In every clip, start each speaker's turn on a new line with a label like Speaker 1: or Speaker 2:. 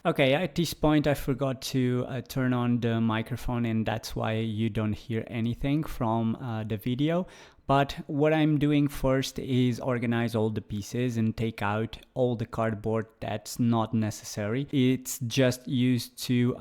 Speaker 1: Okay, at this point I forgot to turn on the microphone, and that's why you don't hear anything from the video. But what I'm doing first is organize all the pieces and take out all the cardboard that's not necessary. It's just used to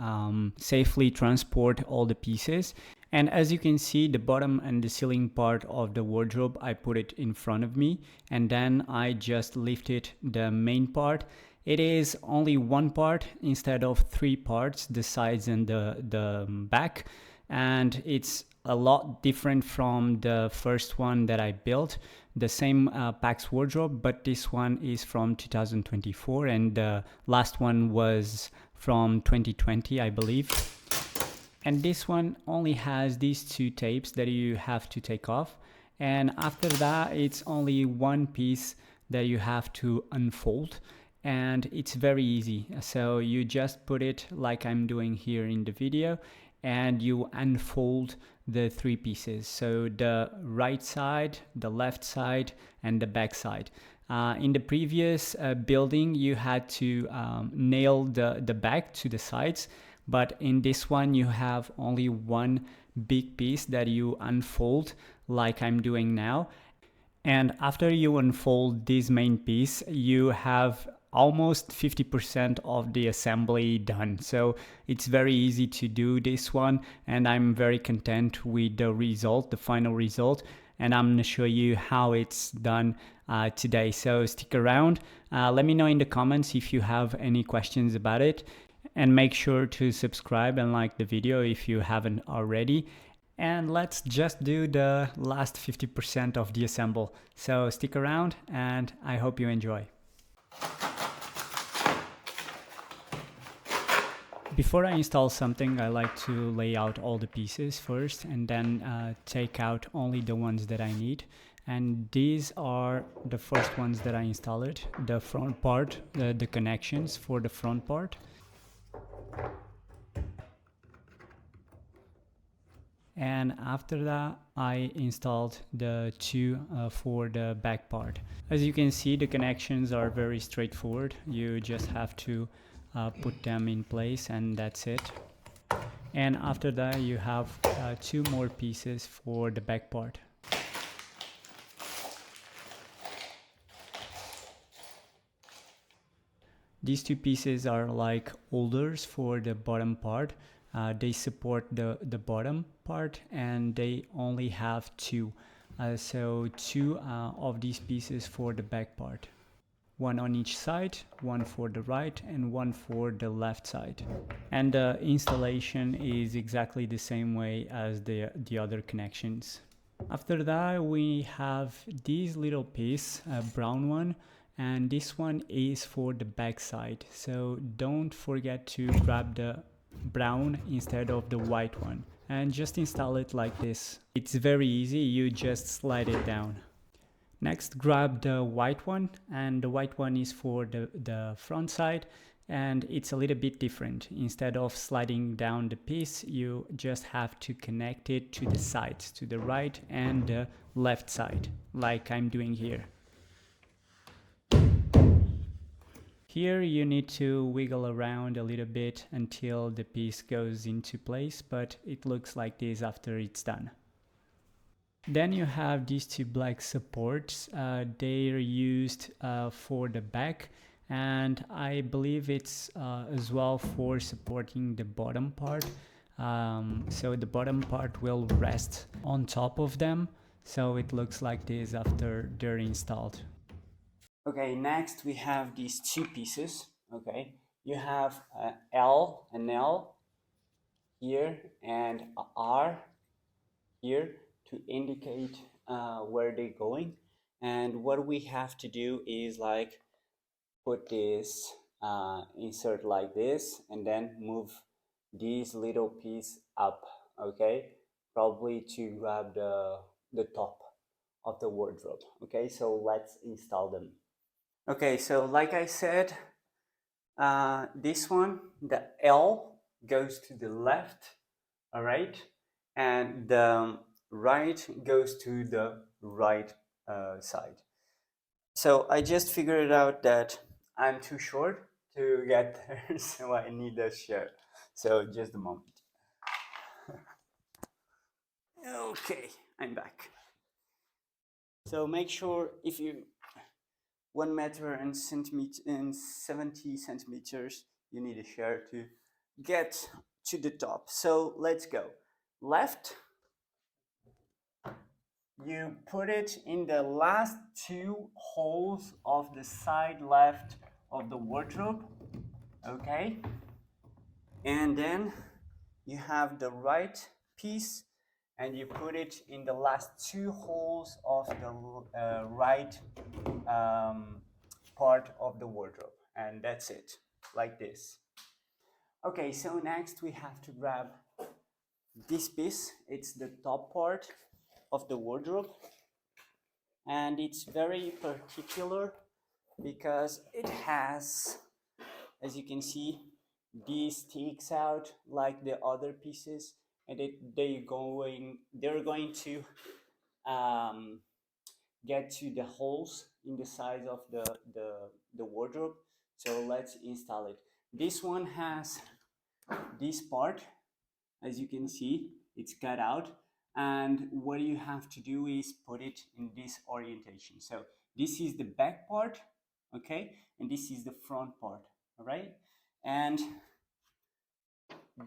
Speaker 1: safely transport all the pieces. And as you can see, the bottom and the ceiling part of the wardrobe, I put it in front of me, and then I just lifted the main part. It is only one part instead of three parts, the sides and the back, and it's a lot different from the first one that I built, the same PAX wardrobe, but this one is from 2024 and the last one was from 2020, I believe. And this one only has these two tapes that you have to take off, and after that it's only one piece that you have to unfold, and it's very easy. So you just put it like I'm doing here in the video, and you unfold the three pieces, so the right side, the left side, and the back side. In the previous building you had to nail the back to the sides, but in this one you have only one big piece that you unfold like I'm doing now. And after you unfold this main piece, you have almost 50% of the assembly done. So it's very easy to do this one, and I'm very content with the result, the final result, and I'm gonna show you how it's done today. So stick around, let me know in the comments if you have any questions about it, and make sure to subscribe and like the video if you haven't already. And let's just do the last 50% of the assemble. So stick around and I hope you enjoy. Before I install something, I like to lay out all the pieces first and then take out only the ones that I need. And these are the first ones that I installed. The front part, the connections for the front part. And after that I installed the two for the back part. As you can see, the connections are very straightforward. You just have to put them in place and that's it. And after that you have two more pieces for the back part. These two pieces are like holders for the bottom part. They support the bottom part and they only have two. So two of these pieces for the back part. One on each side, one for the right and one for the left side. And the installation is exactly the same way as the other connections. After that we have this little piece, a brown one, and this one is for the back side. So don't forget to grab the brown instead of the white one and just install it like this. It's very easy, you just slide it down. Next, grab the white one, and the white one is for the front side, and it's a little bit different. Instead of sliding down the piece, you just have to connect it to the sides, to the right and the left side, like I'm doing here. Here you need to wiggle around a little bit until the piece goes into place, but it looks like this after it's done. Then you have these two black supports. They're used for the back, and I believe it's as well for supporting the bottom part. So the bottom part will rest on top of them, so it looks like this after they're installed. Okay, next we have these two pieces. Okay, you have an L here and a R here to indicate where they're going. And what we have to do is like put this, insert like this, and then move this little piece up, okay? Probably to grab the top of the wardrobe, okay? So let's install them. Okay, so like I said, this one, the L goes to the left, all right? And the right goes to the right side. So I just figured out that I'm too short to get there, so I need a share. So just a moment. Okay, I'm back. So make sure if you 1 meter and 70 centimeters, you need a share to get to the top. So let's go. Left, you put it in the last 2 holes of the side left of the wardrobe, okay? And then you have the right piece and you put it in the last 2 holes of the right part of the wardrobe, and that's it, like this. Okay, so next we have to grab this piece. It's the top part of the wardrobe, and it's very particular because it has, as you can see, these sticks out like the other pieces, and they're going to get to the holes in the sides of the wardrobe. So let's install it. This one has this part, as you can see, it's cut out, and what you have to do is put it in this orientation. So this is the back part, okay, and this is the front part, all right? And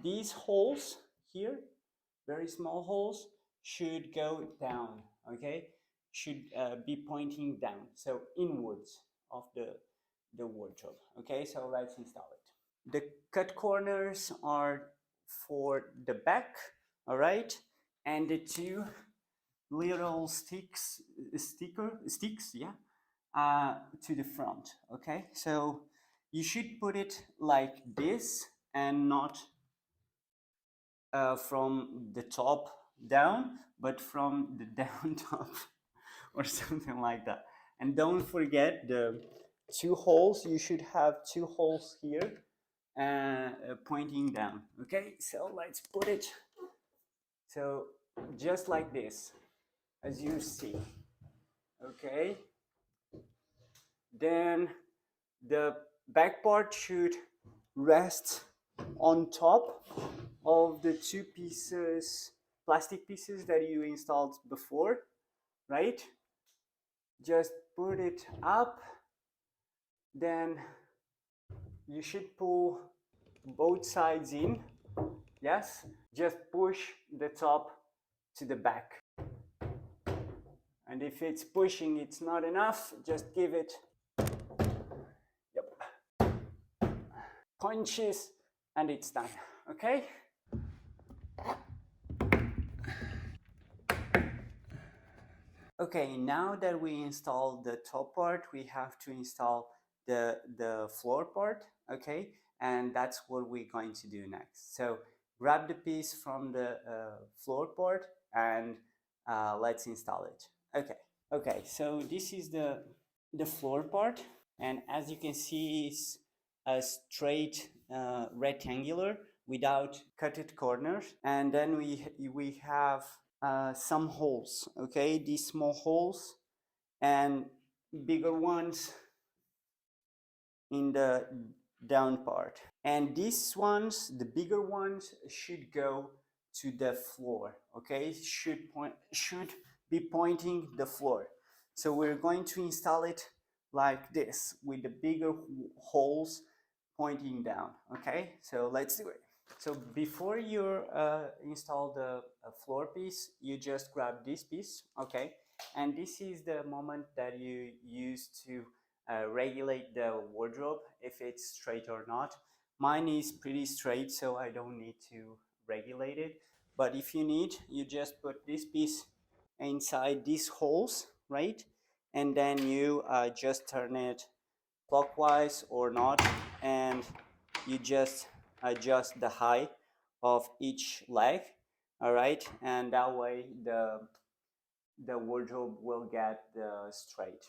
Speaker 1: these holes here, very small holes, should go down, okay, should be pointing down, so inwards of the wardrobe. Okay, so let's install it. The cut corners are for the back, all right, and the two little sticks, yeah, to the front. Okay, so you should put it like this and not from the top down, but from the down top or something like that. And don't forget the 2 holes. You should have 2 holes here pointing down. Okay, so let's put it so just like this, as you see. Okay, then the back part should rest on top of the 2 pieces, plastic pieces that you installed before, right? Just put it up, then you should pull both sides in, yes? Just push the top to the back. And if it's pushing, it's not enough, just give it, yep, punches, and it's done, okay? Okay, now that we installed the top part, we have to install the floor part, okay? And that's what we're going to do next. So grab the piece from the floor part and let's install it. Okay. Okay, so this is the floor part, and as you can see, it's a straight rectangular without cutted corners, and then we have some holes. Okay, these small holes and bigger ones in the down part, and these ones, the bigger ones, should go to the floor. Okay, should be pointing the floor. So we're going to install it like this with the bigger holes pointing down. Okay, so let's do it. So before you install the floor piece, you just grab this piece, okay? And this is the moment that you use to regulate the wardrobe, if it's straight or not. Mine is pretty straight, so I don't need to regulate it. But if you need, you just put this piece inside these holes, right? And then you just turn it clockwise or not, and you just adjust the height of each leg, all right? And that way the wardrobe will get straight.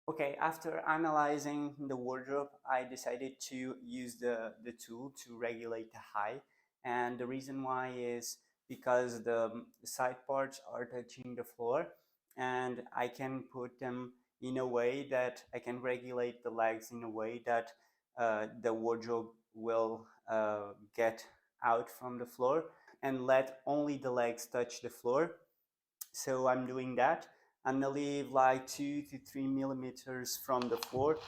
Speaker 1: Okay, after analyzing the wardrobe, I decided to use the tool to regulate the height. And the reason why is because the side parts are touching the floor, and I can put them in a way that I can regulate the legs in a way that the wardrobe will get out from the floor, and let only the legs touch the floor. So I'm doing that. I'm gonna leave like 2 to 3 millimeters from the floor,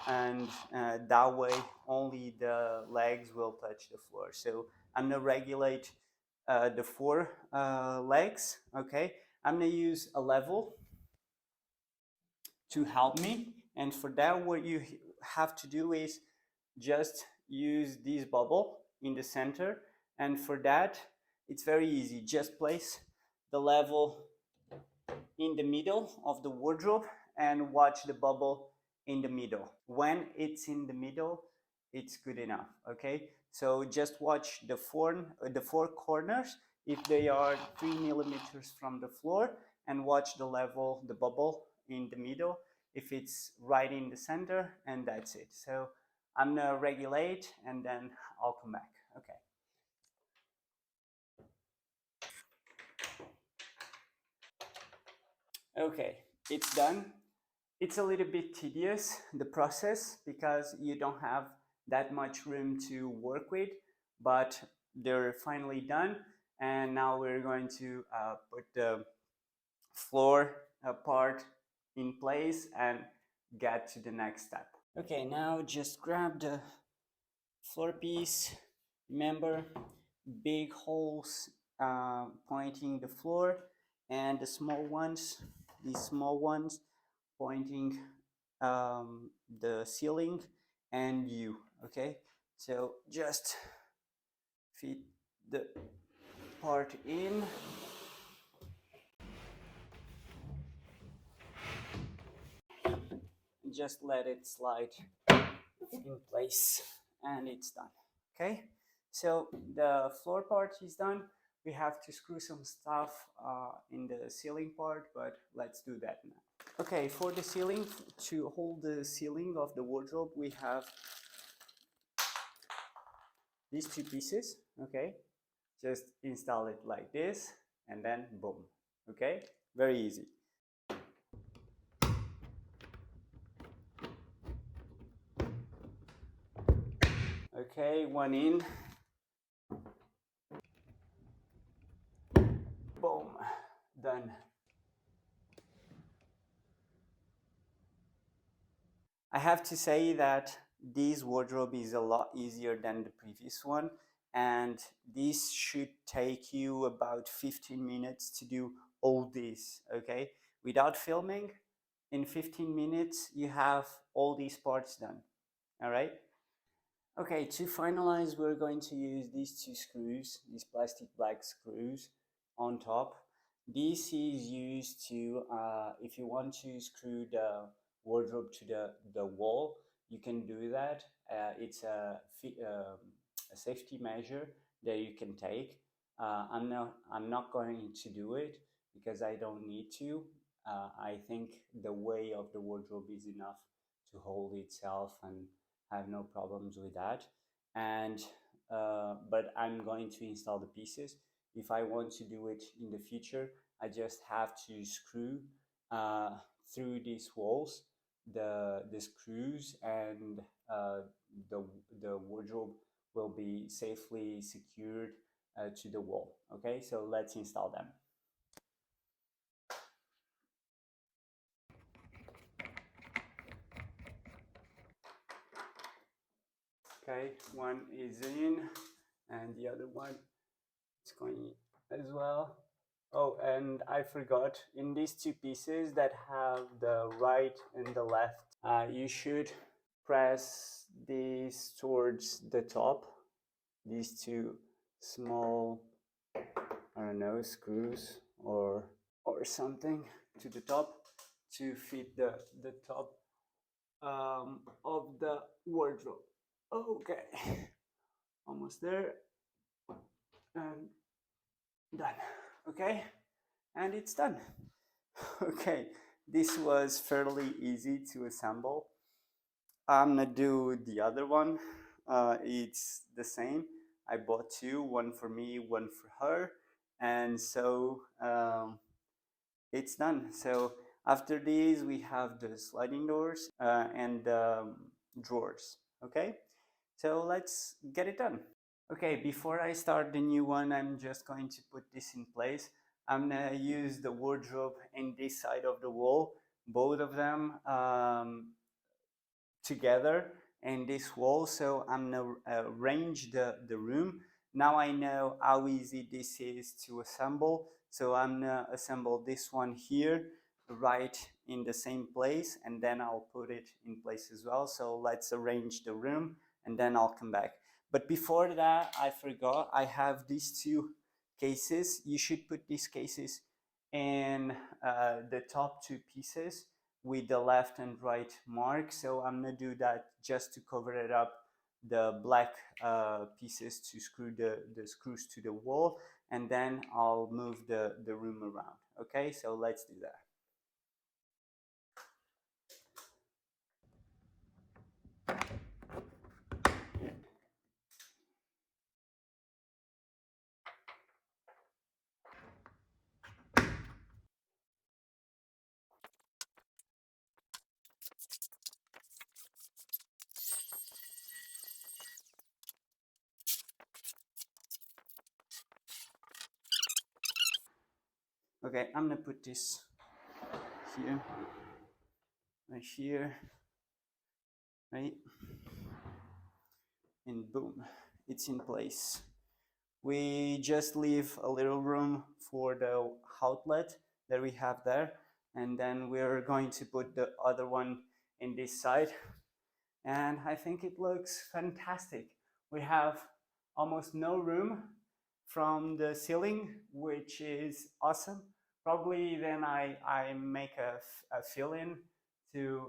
Speaker 1: and that way only the legs will touch the floor. So I'm gonna regulate the four legs. Okay, I'm gonna use a level to help me, and for that what you have to do is just use this bubble in the center, and for that it's very easy. Just place the level in the middle of the wardrobe and watch the bubble in the middle. When it's in the middle, it's good enough. Okay, so just watch the four corners if they are 3 millimeters from the floor, and watch the level, the bubble in the middle if it's right in the center, and that's it. So I'm gonna regulate and then I'll come back. Okay. Okay, it's done. It's a little bit tedious, the process, because you don't have that much room to work with, but they're finally done. And now we're going to put the floor part in place and get to the next step. Okay, now just grab the floor piece. Remember, big holes pointing the floor, and the small ones, these small ones, pointing the ceiling and you. Okay, so just fit the part in. Just let it slide in place, and it's done. Okay, so the floor part is done. We have to screw some stuff in the ceiling part, but let's do that now. Okay, for the ceiling, to hold the ceiling of the wardrobe, we have these two pieces. Okay, just install it like this, and then boom. Okay, very easy. Okay, one in. Boom, done. I have to say that this wardrobe is a lot easier than the previous one, and this should take you about 15 minutes to do all this. Okay, without filming, in 15 minutes you have all these parts done. All right. Okay, to finalize, we're going to use these two screws, these plastic black screws on top. This is used to, if you want to screw the wardrobe to the wall, you can do that. It's a safety measure that you can take. I'm not going to do it because I don't need to. I think the weight of the wardrobe is enough to hold itself, and I have no problems with that. And but I'm going to install the pieces. If I want to do it in the future, I just have to screw uh, through these walls the screws, and the the wardrobe will be safely secured to the wall. Okay, so let's install them. Okay, one is in, and the other one is going as well. Oh, and I forgot, in these two pieces that have the right and the left, you should press these towards the top, these two small, I don't know, screws or something to the top to fit the top of the wardrobe. Okay, almost there, and done. Okay, and it's done. Okay, this was fairly easy to assemble. I'm gonna do the other one. It's the same. I bought two, one for me, one for her, and so it's done. So after these, we have the sliding doors and drawers. Okay, so let's get it done. Okay, before I start the new one, I'm just going to put this in place. I'm gonna use the wardrobe in this side of the wall, both of them together in this wall. So I'm gonna arrange the room. Now I know how easy this is to assemble. So I'm gonna assemble this one here, right in the same place, and then I'll put it in place as well. So let's arrange the room and then I'll come back. But before that, I forgot, I have these two cases. You should put these cases in the top two pieces with the left and right mark. So I'm gonna do that just to cover it up, the black pieces to screw the screws to the wall, and then I'll move the room around. Okay, so let's do that. Okay, I'm gonna put this here, right here, right, and boom, it's in place. We just leave a little room for the outlet that we have there, and then we're going to put the other one in this side, and I think it looks fantastic. We have almost no room from the ceiling, which is awesome. Probably then I make a fill-in to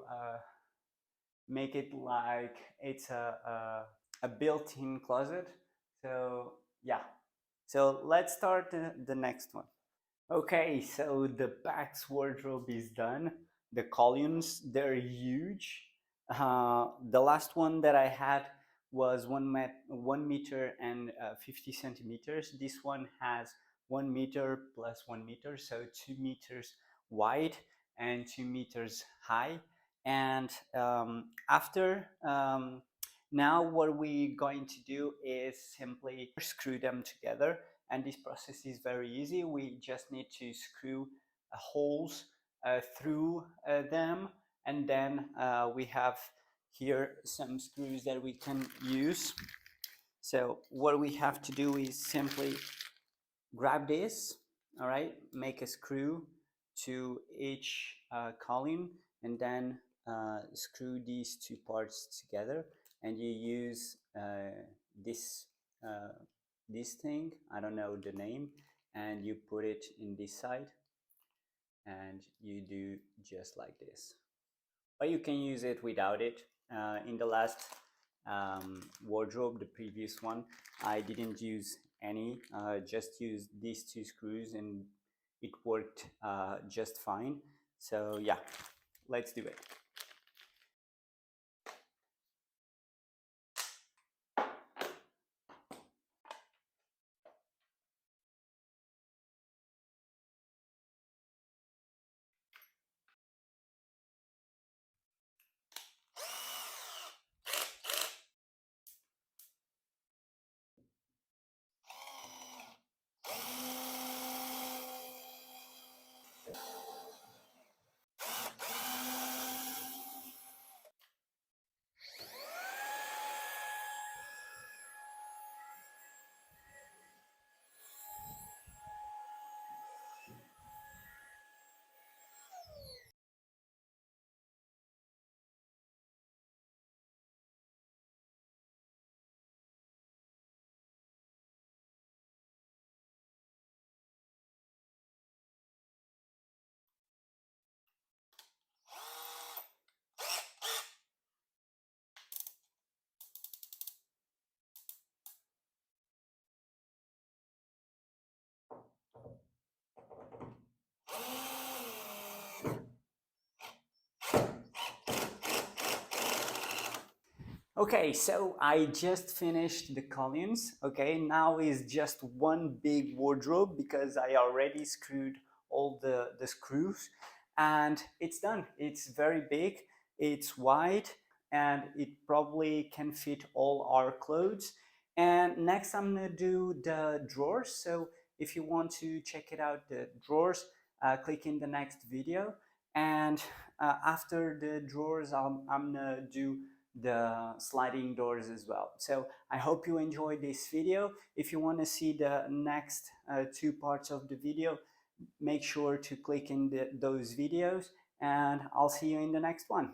Speaker 1: make it like it's a built-in closet. So yeah, so let's start the next one. Okay, so the PAX wardrobe is done. The columns, they're huge. The last one that I had was 1 meter and 50 centimeters. This one has 1 meter plus 1 meter, so 2 meters wide and 2 meters high. And after now, what we're going to do is simply screw them together, and this process is very easy. We just need to screw holes through them, and then we have here some screws that we can use. So what we have to do is simply grab this, all right, make a screw to each column, and then screw these two parts together, and you use this uh, this thing, I don't know the name, and you put it in this side, and you do just like this. But you can use it without it. In the last wardrobe, the previous one, I didn't use any, just used these two screws, and it worked just fine. So yeah, let's do it. Okay, so I just finished the columns. Okay, now is just one big wardrobe because I already screwed all the screws, and it's done. It's very big, it's wide, and it probably can fit all our clothes. And next I'm gonna do the drawers. So if you want to check it out, the drawers, click in the next video. And after the drawers, I'm gonna do the sliding doors as well. So I hope you enjoyed this video. If you want to see the next two parts of the video, make sure to click in those videos, and I'll see you in the next one.